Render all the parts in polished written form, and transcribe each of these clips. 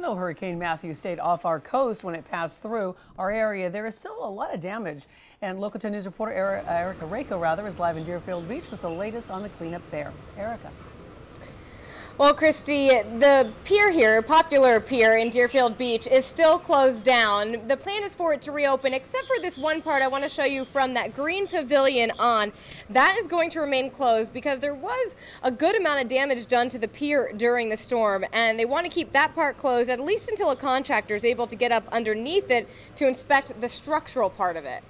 though Hurricane Matthew stayed off our coast when it passed through our area, there is still a lot of damage. And Local 10 News reporter Erica Rako is live in Deerfield Beach with the latest on the cleanup there. Erica. Well, Christy, the pier here, popular pier in Deerfield Beach, is still closed down. The plan is for it to reopen, except for this one part I want to show you from that green pavilion on. That is going to remain closed because there was a good amount of damage done to the pier during the storm, and they want to keep that part closed at least until a contractor is able to get up underneath it to inspect the structural part of it.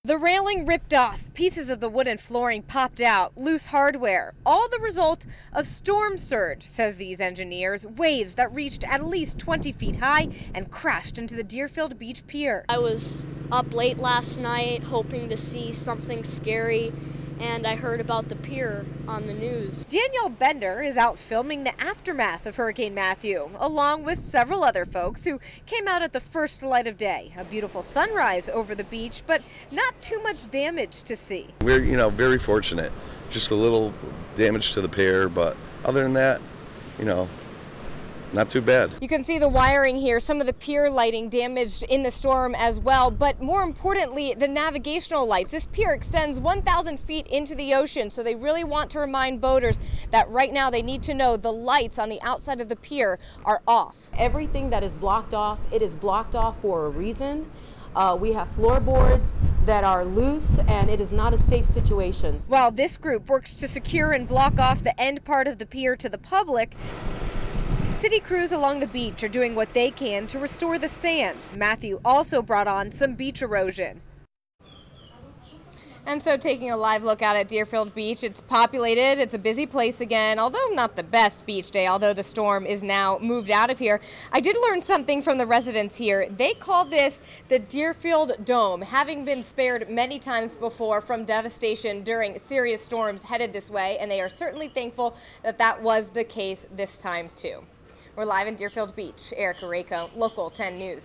The railing ripped off, pieces of the wooden flooring popped out, loose hardware, all the result of storm surge, says these engineers, waves that reached at least 20 feet high and crashed into the Deerfield Beach pier. I was up late last night hoping to see something scary, and I heard about the pier on the news. Danielle Bender is out filming the aftermath of Hurricane Matthew, along with several other folks who came out at the first light of day. A beautiful sunrise over the beach, but not too much damage to see. We're, very fortunate. Just a little damage to the pier, but other than that, not too bad. You can see the wiring here, some of the pier lighting damaged in the storm as well, but more importantly, the navigational lights. This pier extends 1,000 feet into the ocean, so they really want to remind boaters that right now they need to know the lights on the outside of the pier are off. Everything that is blocked off, it is blocked off for a reason. We have floorboards that are loose, and it is not a safe situation. While this group works to secure and block off the end part of the pier to the public, city crews along the beach are doing what they can to restore the sand. Matthew also brought on some beach erosion. And so taking a live look out at Deerfield Beach, it's populated, it's a busy place again, although not the best beach day, although the storm is now moved out of here. I did learn something from the residents here. They call this the Deerfield Dome, having been spared many times before from devastation during serious storms headed this way, and they are certainly thankful that that was the case this time too. We're live in Deerfield Beach. Erica Rako, Local 10 News.